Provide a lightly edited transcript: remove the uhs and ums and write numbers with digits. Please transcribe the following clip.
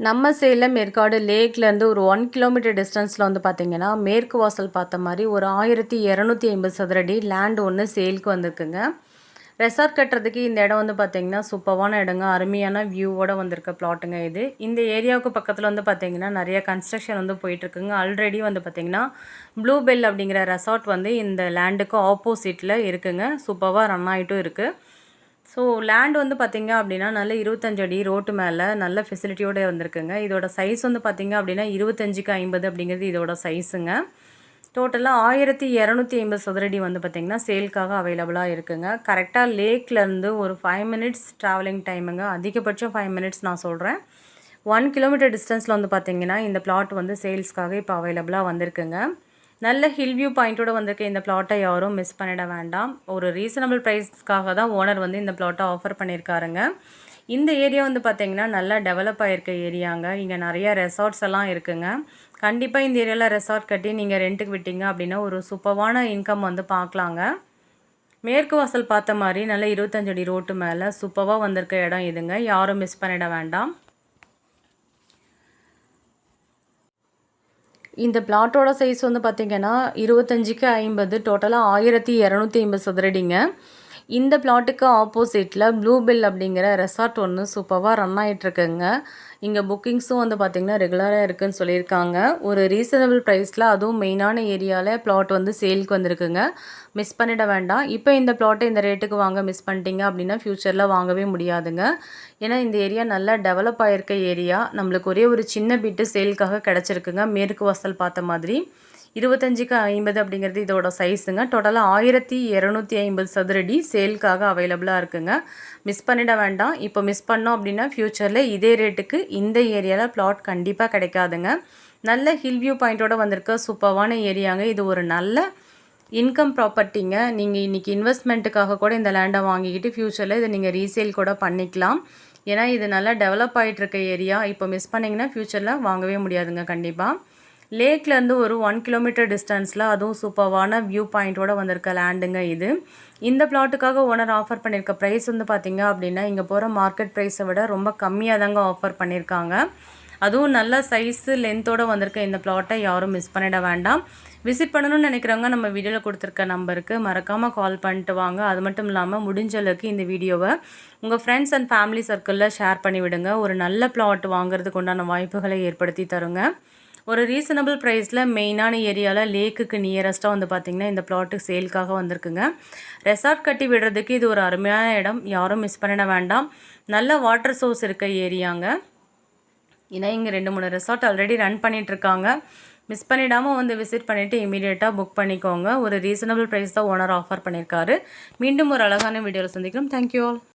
நம்ம சேலம் ஏற்காடு லேக்லேருந்து ஒரு 1 கிலோமீட்டர் டிஸ்டன்ஸில் வந்து பார்த்திங்கன்னா மேற்கு வாசல் பார்த்த மாதிரி ஒரு 1250 சதுரடி லேண்ட் ஒன்று சேலுக்கு வந்திருக்குங்க. ரெசார்ட் கட்டுறதுக்கு இந்த இடம் வந்து பார்த்திங்கன்னா சூப்பரான இடங்க, அருமையான வியூவோடு வந்திருக்க பிளாட்டுங்க இது. இந்த ஏரியாவுக்கு பக்கத்தில் வந்து பார்த்திங்கன்னா நிறைய கன்ஸ்ட்ரக்ஷன் வந்து போயிட்டுருக்குங்க. ஆல்ரெடி வந்து பார்த்திங்கன்னா ப்ளூ பெல் அப்படிங்கிற ரெசார்ட் வந்து இந்த லேண்டுக்கு ஆப்போசிட்டில் இருக்குங்க. சூப்பராக ரன் ஆகிட்டும் இருக்குது. ஸோ லேண்ட் வந்து பார்த்திங்க அப்படின்னா நல்ல 25 அடி ரோட்டு மேலே நல்ல ஃபெசிலிட்டியோடு வந்திருக்குங்க. இதோட சைஸ் வந்து பார்த்திங்க அப்படின்னா 25க்கு 50 அப்படிங்கிறது இதோட சைஸுங்க. டோட்டலாக 1250 சதுரடி வந்து பார்த்திங்கன்னா சேல்க்காக அவைலபிளாக இருக்குங்க. கரெக்டாக லேக்லேருந்து ஒரு 5 மினிட்ஸ் ட்ராவலிங் டைமுங்க, அதிகபட்சம் 5 மினிட்ஸ் நான் சொல்கிறேன். 1 கிலோமீட்டர் டிஸ்டன்ஸில் வந்து பார்த்திங்கன்னா இந்த பிளாட் வந்து சேல்ஸ்க்காக இப்போ அவைலபிளாக வந்திருக்குங்க. நல்ல ஹில் வியூ பாயிண்ட்டோடு வந்திருக்க இந்த பிளாட்டை யாரும் மிஸ் பண்ணிட வேண்டாம். ஒரு ரீசனபிள் ப்ரைஸ்க்காக தான் ஓனர் வந்து இந்த பிளாட்டை ஆஃபர் பண்ணியிருக்காருங்க. இந்த ஏரியா வந்து பார்த்திங்கன்னா நல்லா டெவலப் ஆகிருக்க ஏரியாங்க. இங்கே நிறைய ரெசார்ட்ஸ் எல்லாம் இருக்குங்க. கண்டிப்பாக இந்த ஏரியாவில் ரெசார்ட் கட்டி நீங்கள் ரெண்ட்டுக்கு விட்டீங்க அப்படின்னா ஒரு சூப்பரான இன்கம் வந்து பார்க்கலாங்க. மேற்கு வாசல் பார்த்த மாதிரி நல்ல 25 அடி ரோட்டு மேலே சூப்பராக வந்திருக்க இடம் இதுங்க. யாரும் மிஸ் பண்ணிட வேண்டாம். இந்த பிளாட்டோட சைஸ் வந்து பார்த்திங்கன்னா 25க்கு 50, டோட்டலாக 1250 சதுரடிங்க. இந்த பிளாட்டுக்கு ஆப்போசிட்டில் ப்ளூ பெல் அப்படிங்கிற ரெசார்ட் ஒன்று சூப்பராக ரன் ஆகிட்டுருக்குங்க. இங்கே புக்கிங்ஸும் வந்து பார்த்திங்கன்னா ரெகுலராக இருக்குதுன்னு சொல்லியிருக்காங்க. ஒரு ரீசனபிள் ப்ரைஸில், அதுவும் மெயினான ஏரியாவில் பிளாட் வந்து சேலுக்கு வந்திருக்குங்க. மிஸ் பண்ணிட வேண்டாம். இப்போ இந்த பிளாட்டை இந்த ரேட்டுக்கு வாங்க மிஸ் பண்ணிட்டீங்க அப்படின்னா ஃப்யூச்சரில் வாங்கவே முடியாதுங்க. ஏன்னா இந்த ஏரியா நல்லா டெவலப் ஆகிருக்க ஏரியா. நம்மளுக்கு ஒரே ஒரு சின்ன பிட்டு சேலுக்காக கிடச்சிருக்குங்க. மேற்கு வாசல் பார்த்த மாதிரி 25க்கு 50 அப்படிங்கிறது இதோட சைஸுங்க. டோட்டலாக 1250 சதுரடி சேலுக்காக அவைலபிளாக இருக்குங்க. மிஸ் பண்ணிட வேண்டாம். இப்போ மிஸ் பண்ணோம் அப்படின்னா ஃப்யூச்சரில் இதே ரேட்டுக்கு இந்த ஏரியாவில் பிளாட் கண்டிப்பாக கிடைக்காதுங்க. நல்ல ஹில் வியூ பாயிண்ட்டோட வந்திருக்க சூப்பரான ஏரியாங்க. இது ஒரு நல்ல இன்கம் ப்ராப்பர்ட்டிங்க. நீங்கள் இன்றைக்கி இன்வெஸ்ட்மெண்ட்டுக்காக கூட இந்த லேண்டை வாங்கிக்கிட்டு ஃப்யூச்சரில் இதை நீங்கள் ரீசேல் கூட பண்ணிக்கலாம். ஏன்னா இது நல்லா டெவலப் ஆகிட்டு இருக்க ஏரியா. இப்போ மிஸ் பண்ணிங்கன்னா ஃப்யூச்சரில் வாங்கவே முடியாதுங்க கண்டிப்பாக. லேக்லேருந்து ஒரு 1 கிலோமீட்டர் டிஸ்டன்ஸில், அதுவும் சூப்பரான வியூ பாயிண்ட்டோடு வந்திருக்க லேண்டுங்க இது. இந்த பிளாட்டுக்காக ஓனர் ஆஃபர் பண்ணியிருக்க ப்ரைஸ் வந்து பார்த்திங்க அப்படின்னா இங்கே போகிற மார்க்கெட் ப்ரைஸை விட ரொம்ப கம்மியாக தாங்க ஆஃபர் பண்ணியிருக்காங்க. அதுவும் நல்ல சைஸு லென்த்தோடு வந்திருக்க இந்த பிளாட்டை யாரும் மிஸ் பண்ணிட வேண்டாம். விசிட் பண்ணணும்னு நினைக்கிறவங்க நம்ம வீடியோவில் கொடுத்துருக்க நம்பருக்கு மறக்காமல் கால் பண்ணிட்டு வாங்க. அது மட்டும் இல்லாமல் முடிஞ்ச அளவுக்கு இந்த வீடியோவை உங்கள் ஃப்ரெண்ட்ஸ் அண்ட் ஃபேமிலி சர்க்கிளில் ஷேர் பண்ணிவிடுங்க. ஒரு நல்ல பிளாட் வாங்குறதுக்கு உண்டான வாய்ப்புகளை ஏற்படுத்தி தருங்க. ஒரு ரீசனபிள் ப்ரைஸில் மெயினான ஏரியாவில் லேக்குக்கு நியரஸ்ட்டாக வந்து பார்த்திங்கன்னா இந்த பிளாட்டு சேலுக்காக வந்திருக்குங்க. ரெசார்ட் கட்டி விடுறதுக்கு இது ஒரு அருமையான இடம். யாரும் மிஸ் பண்ணிட வேண்டாம். நல்ல வாட்டர் சோர்ஸ் இருக்க ஏரியாங்க. ஏன்னா இங்கே 2-3 ரெசார்ட் ஆல்ரெடி ரன் பண்ணிகிட்ருக்காங்க. மிஸ் பண்ணிடாமல் வந்து விசிட் பண்ணிவிட்டு இமீடியட்டாக புக் பண்ணிக்கோங்க. ஒரு ரீசனபிள் ப்ரைஸ் தான் ஓனர் ஆஃபர் பண்ணியிருக்காரு. மீண்டும் ஒரு அழகான வீடியோவில் சந்திக்கிறோம். Thank you all.